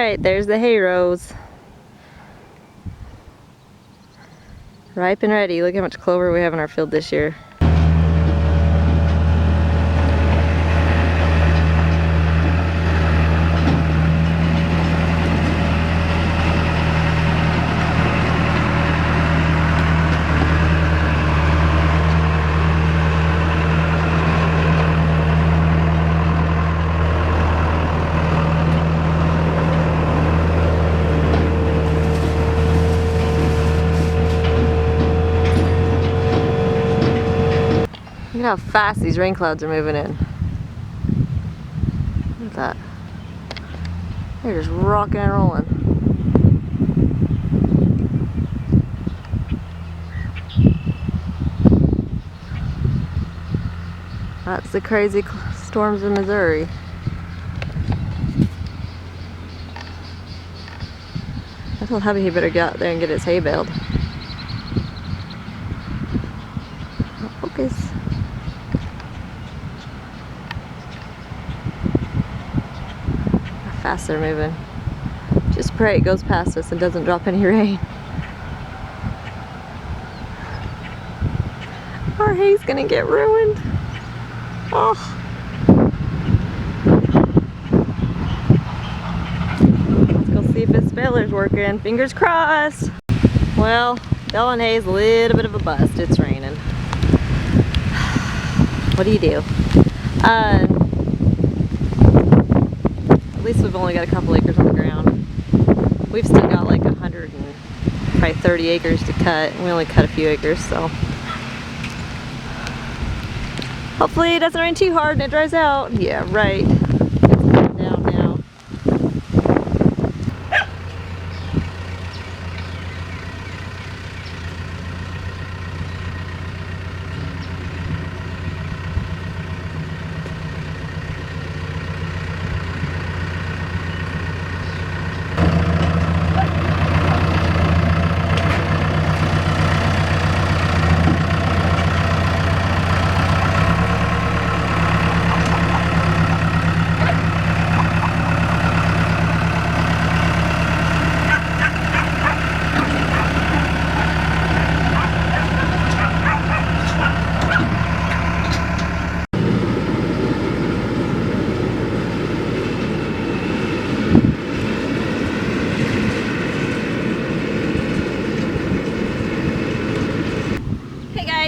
right, there's the hay rows. Ripe and ready. Look how much clover we have in our field this year. Look at how fast these rain clouds are moving in. Look at that. They're just rocking and rolling. That's the crazy storms in Missouri. I told hubby he better get out there and get his hay baled. Oh, focus. Fast they're moving. Just pray it goes past us and doesn't drop any rain. Our hay's gonna get ruined. Oh. Let's go see if this baler's working. Fingers crossed. Well, baling hay is a little bit of a bust. It's raining. What do you do? At least we've only got a couple acres on the ground. We've still got like 130 acres to cut. We only cut a few acres, so hopefully it doesn't rain too hard and it dries out. Yeah, right. It's coming down now.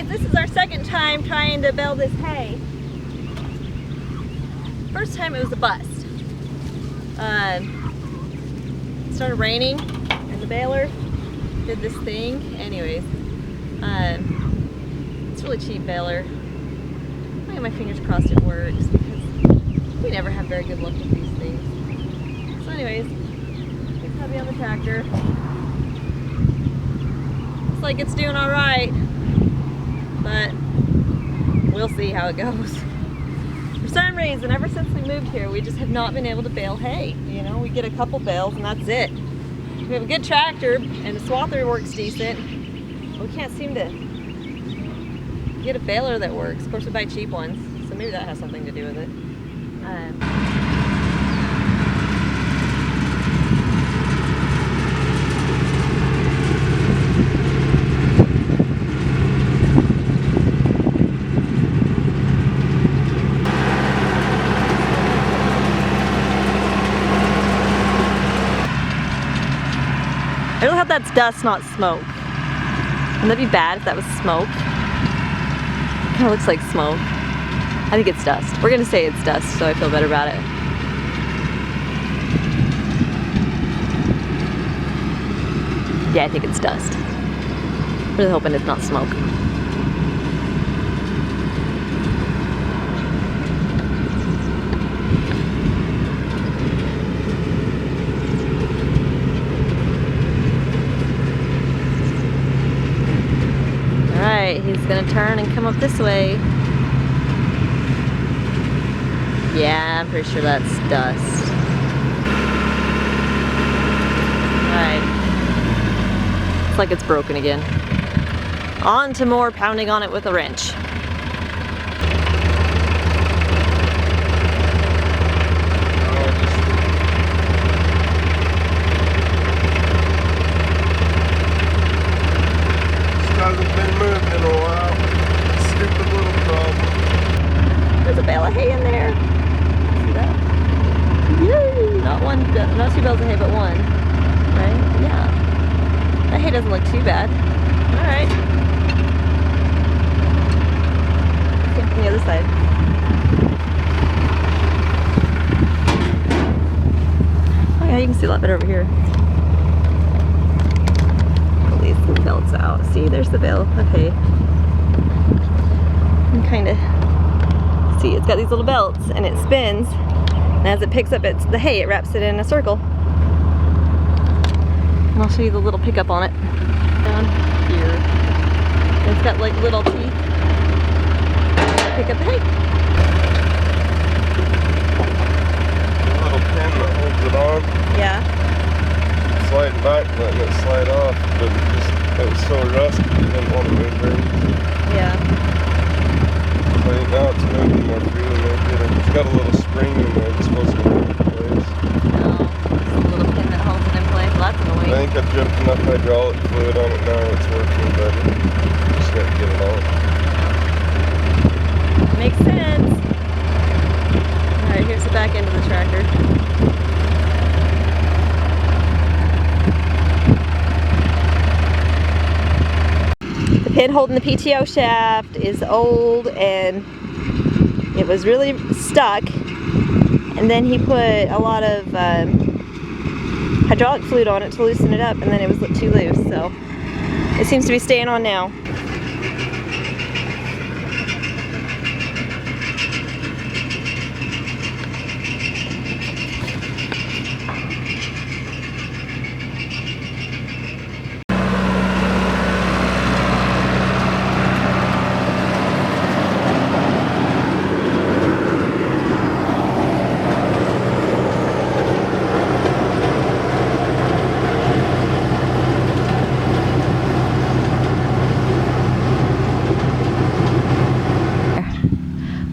This is our second time trying to bale this hay. First time it was a bust. It started raining and the baler did this thing. Anyways, it's really cheap baler. I got my fingers crossed it works because we never have very good luck with these things. So anyways, it's heavy on the tractor. Looks like it's doing all right. But we'll see how it goes. For some reason, ever since we moved here, we just have not been able to bale hay. You know, we get a couple bales and that's it. We have a good tractor and the swather works decent. But we can't seem to get a baler that works. Of course, we buy cheap ones, so maybe that has something to do with it. I really hope that's dust, not smoke. Wouldn't that be bad if that was smoke? It kind of looks like smoke. I think it's dust. We're gonna say it's dust, so I feel better about it. Yeah, I think it's dust. Really hoping it's not smoke. He's gonna turn and come up this way. Yeah, I'm pretty sure that's dust. Alright. Looks like it's broken again. On to more pounding on it with a wrench. of hay in there. See that? Yay! Not 2 bales of hay, but 1. Right? Yeah. That hay doesn't look too bad. All right. Same from the other side. Oh yeah, you can see a lot better over here. Pull these belts out. See, there's the bale. Okay. You can kind of see it's got these little belts and it spins. And as it picks up the hay, it wraps it in a circle. And I'll show you the little pickup on it. Down here. And it's got like little teeth. Pick up the hay. A little pin that holds it on. Yeah. Sliding back, letting it slide off, but it was so rusty, you didn't want to move very easy. Yeah. But now it's moving more freely, it's got a little spring in there that's supposed to hold it in place. No, it's a little pin that holds it in place. Well, that's annoying. I think I've dripped enough hydraulic fluid on it now, it's working better. Just got to get it out. Makes sense. Alright, here's the back end of the tractor. The pin holding the PTO shaft is old and it was really stuck. And then he put a lot of hydraulic fluid on it to loosen it up, and then it was too loose. So it seems to be staying on now.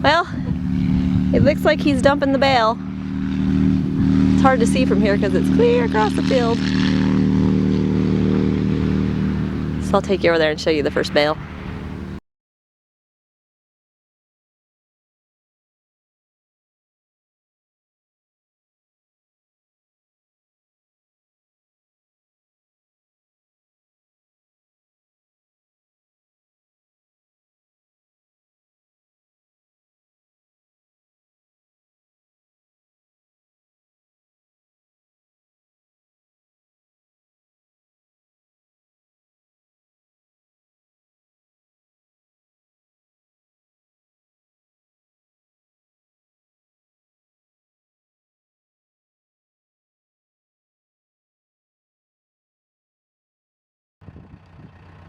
Well, it looks like he's dumping the bale. It's hard to see from here because it's clear across the field. So I'll take you over there and show you the first bale.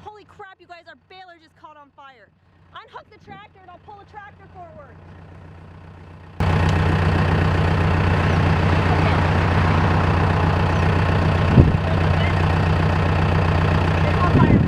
Holy crap, you guys, our baler just caught on fire. Unhook the tractor and I'll pull the tractor forward. It's on fire.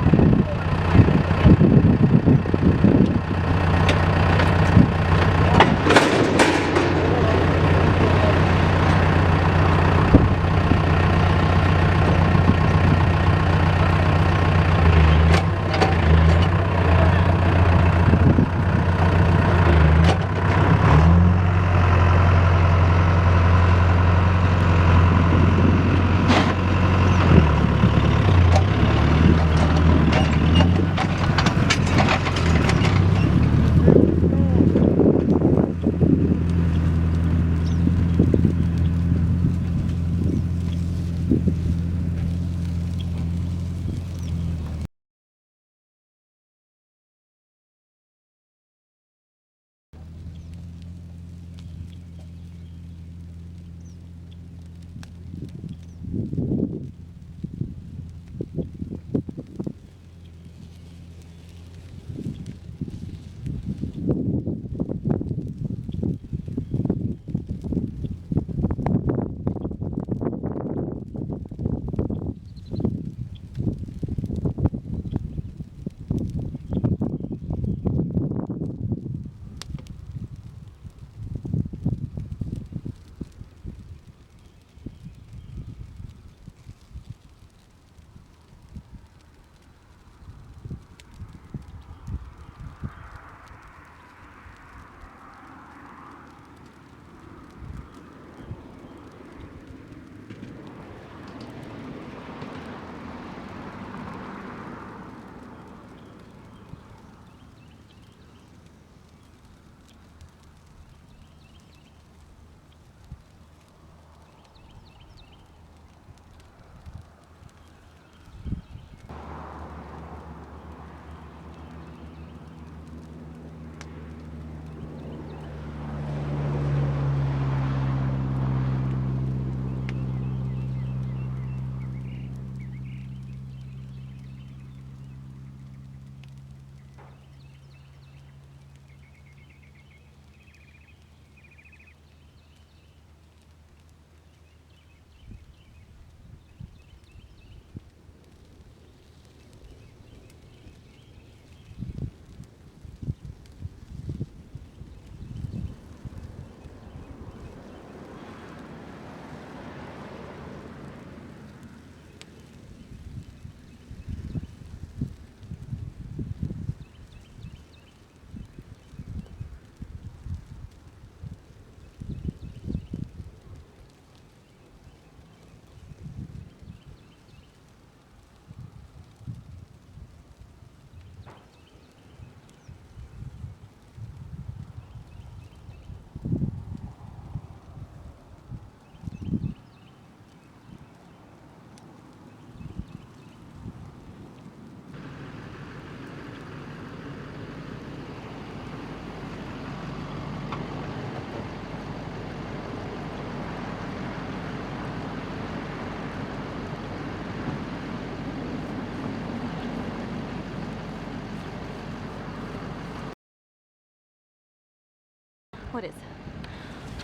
What is?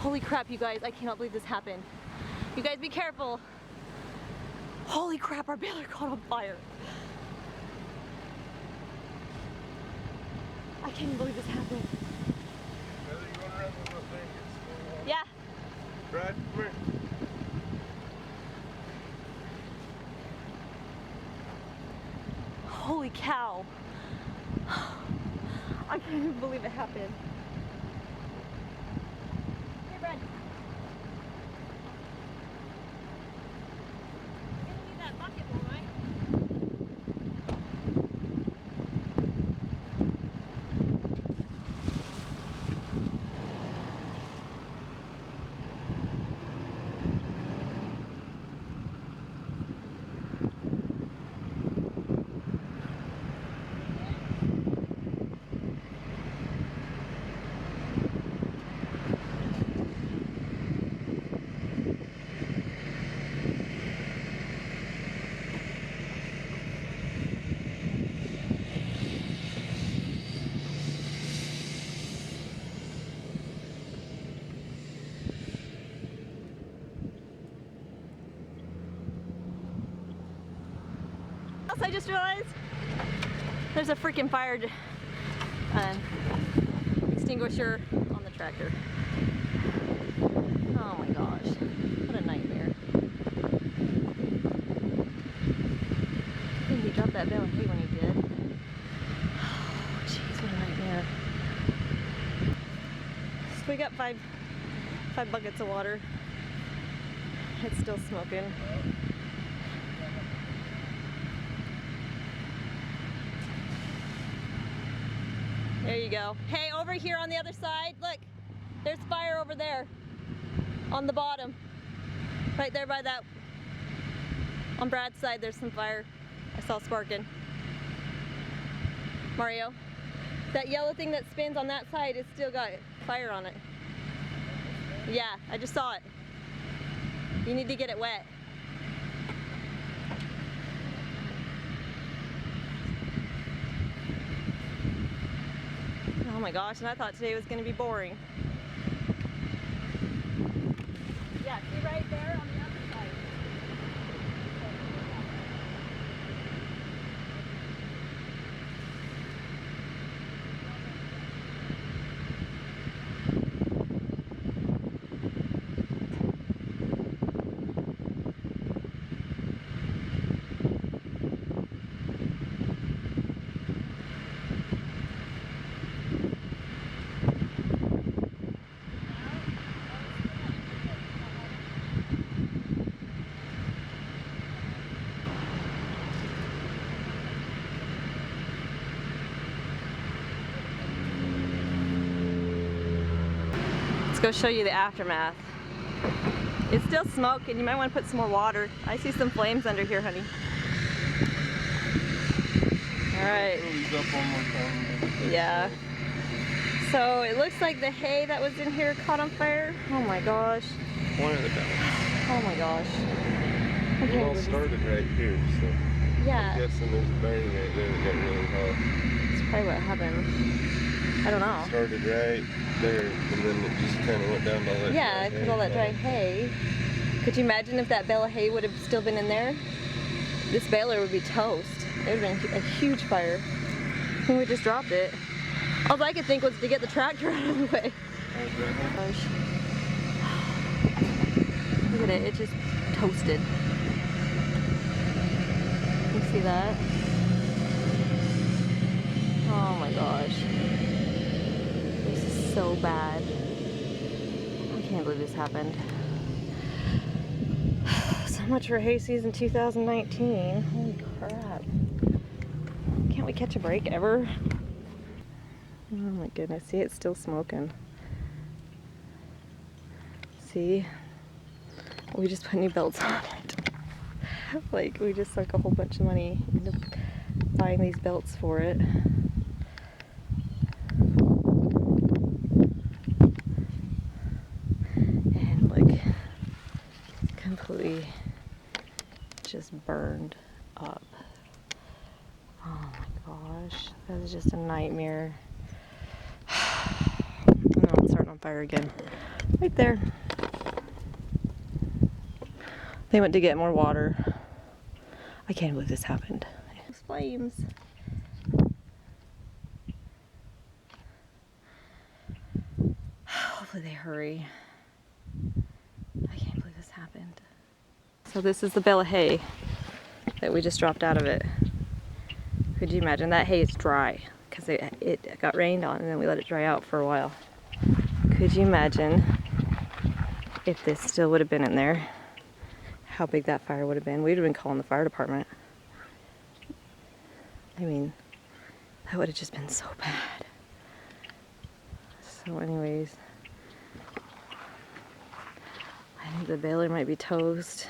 Holy crap, you guys, I cannot believe this happened. You guys be careful. Holy crap, our baler caught on fire. I can't even believe this happened. Heather, you want to run with my thing? It's still on. Yeah. Brad, come here. Holy cow. I can't even believe it happened. Hey, Brad. You're gonna need that bucket bowl, right? I just realized there's a freaking fire extinguisher on the tractor. Oh my gosh, what a nightmare. I think he dropped that bale of hay when he did. Oh jeez, what a nightmare. So we got five buckets of water. It's still smoking. There you go. Hey, over here on the other side, look, there's fire over there on the bottom. Right there by that, on Brad's side, there's some fire. I saw sparking. Mario, that yellow thing that spins on that side, it's still got fire on it. Yeah, I just saw it. You need to get it wet. Oh my gosh, and I thought today was going to be boring. Yeah, see right there on the other side. Let's go show you the aftermath. It's still smoking. You might want to put some more water. I see some flames under here, honey. Alright. Yeah. So it looks like the hay that was in here caught on fire. Oh my gosh. One of the bells. Oh my gosh. It all started right here, so yeah. I'm guessing there's a bearing right there that got really hot. That's probably what happened. I don't know. It started right there, and then it just kind of went down to all that yeah, because all that dry hay. Could you imagine if that bale of hay would have still been in there? This baler would be toast. It would have been a huge fire. And we just dropped it. All I could think was to get the tractor out of the way. Gosh. Look at it, it just toasted. You see that? Oh my gosh. This is so bad. I can't believe this happened. So much for hay season 2019. Holy crap. Can't we catch a break ever? Oh my goodness, see, it's still smoking. See? We just put new belts on it. Like, we just sunk a whole bunch of money into buying these belts for it. And like, completely just burned up. Oh my gosh, that is just a nightmare. I'm not starting on on fire again. Right there. They went to get more water. I can't believe this happened. Those flames. Hopefully they hurry. I can't believe this happened. So this is the bale of hay that we just dropped out of it. Could you imagine? That hay is dry because it got rained on and then we let it dry out for a while. Could you imagine if this still would have been in there? How big that fire would have been. We'd have been calling the fire department. I mean, that would have just been so bad. So anyways, I think the baler might be toast.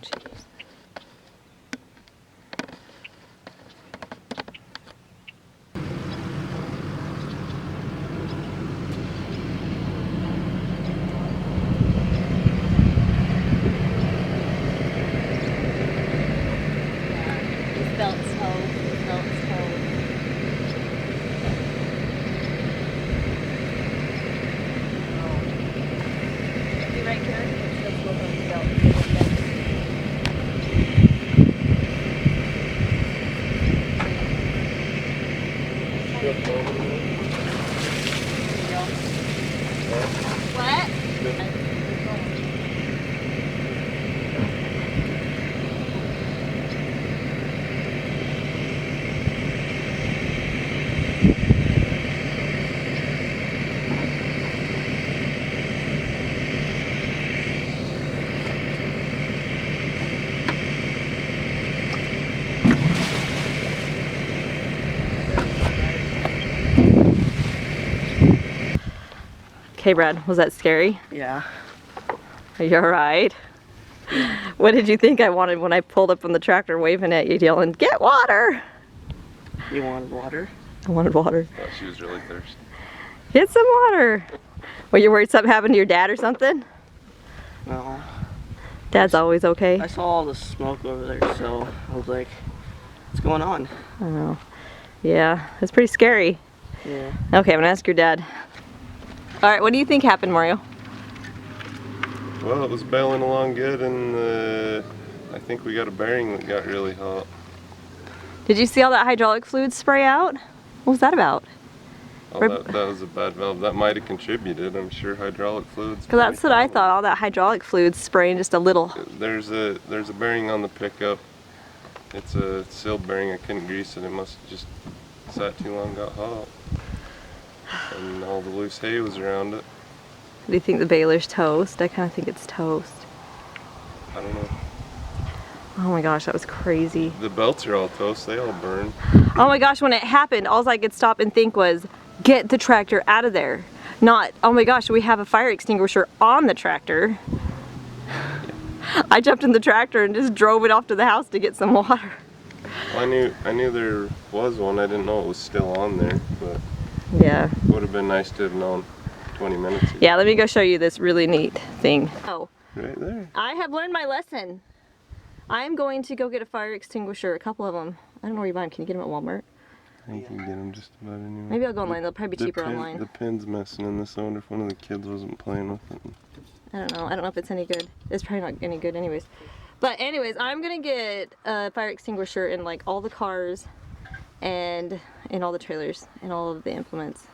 Jeez. Okay, Brad, was that scary? Yeah. Are you alright? What did you think I wanted when I pulled up on the tractor waving at you, yelling, "Get water!" You wanted water? I wanted water. Oh, she was really thirsty. Get some water! Were you worried something happened to your dad or something? No. Dad's always okay? I saw all the smoke over there, so I was like, what's going on? I don't know. Yeah, it's pretty scary. Yeah. Okay, I'm gonna ask your dad. Alright, what do you think happened, Mario? Well, it was baling along good, and I think we got a bearing that got really hot. Did you see all that hydraulic fluid spray out? What was that about? Oh, that was a bad valve. That might have contributed. I'm sure hydraulic fluids. Because that's what I thought. All that hydraulic fluid spraying just a little. There's a bearing on the pickup. It's a sealed bearing. I couldn't grease it. It must have just sat too long, got hot, and all the loose hay was around it. Do you think the baler's toast? I kind of think it's toast. I don't know. Oh my gosh, that was crazy. The belts are all toast. They all burn. Oh my gosh, when it happened, all I could stop and think was, get the tractor out of there. Not, oh my gosh, we have a fire extinguisher on the tractor. I jumped in the tractor and just drove it off to the house to get some water. Well, I knew there was one. I didn't know it was still on there, but yeah, it would have been nice to have known 20 minutes ago. Yeah, let me go show you this really neat thing. Oh, Right there. I have learned my lesson. I am going to go get a fire extinguisher, a couple of them. I don't know where you buy them. Can you get them at Walmart? I think you can get them just about anywhere. Maybe I'll go online. They'll probably be cheaper The online. pin's messing in this. I wonder if one of the kids wasn't playing with it. I don't know. I don't know if it's any good. It's probably not any good anyways. But anyways, I'm going to get a fire extinguisher in like all the cars and in all the trailers and all of the implements.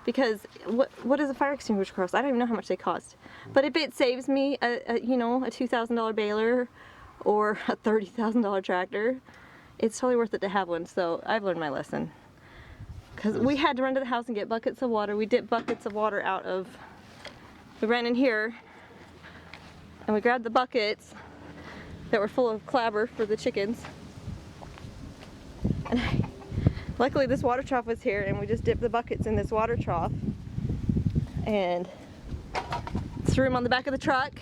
Because what does a fire extinguisher cost? I don't even know how much they cost. But if it saves me a $2,000 baler or a $30,000 tractor, it's totally worth it to have one. So I've learned my lesson. Because we had to run to the house and get buckets of water. We dipped buckets of water out of, we ran in here and we grabbed the buckets that were full of clabber for the chickens. And luckily this water trough was here and we just dipped the buckets in this water trough and threw them on the back of the truck.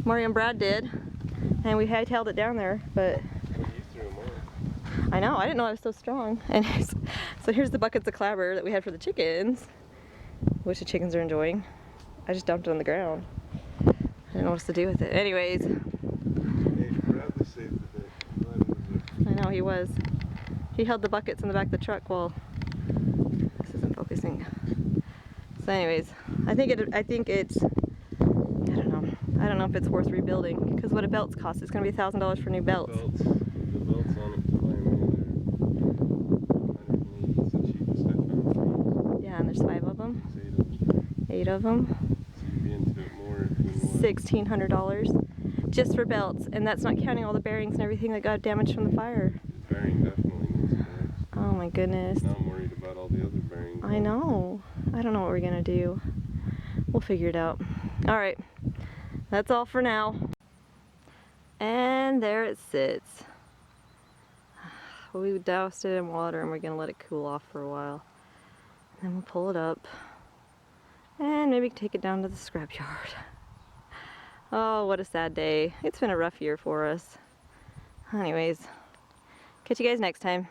Mario and Brad did. And we hightailed it down there, but I know, I didn't know I was so strong. And so here's the buckets of clabber that we had for the chickens, which the chickens are enjoying. I just dumped it on the ground. I didn't know what else to do with it. Anyways. Hey, Bradley saved the day. I know, he was. He held the buckets in the back of the truck while, this isn't focusing. So anyways, I think it's, I don't know if it's worth rebuilding, because what a belt's cost, it's gonna be $1,000 for new belts. The belts on it to buy me, they're 180 is the cheapest I found. Yeah, and there's 5 of them. There's 8 of them. 8 of them. So you'd be into it more than what? $1,600 just for belts, and that's not counting all the bearings and everything that got damaged from the fire. The bearing definitely needs fixed. Oh my goodness. Now I'm worried about all the other bearings. I know. I don't know what we're gonna do. We'll figure it out. All right, that's all for now. And there it sits. We doused it in water and we're gonna let it cool off for a while. And then we'll pull it up and maybe take it down to the scrapyard. Oh, what a sad day. It's been a rough year for us. Anyways, catch you guys next time.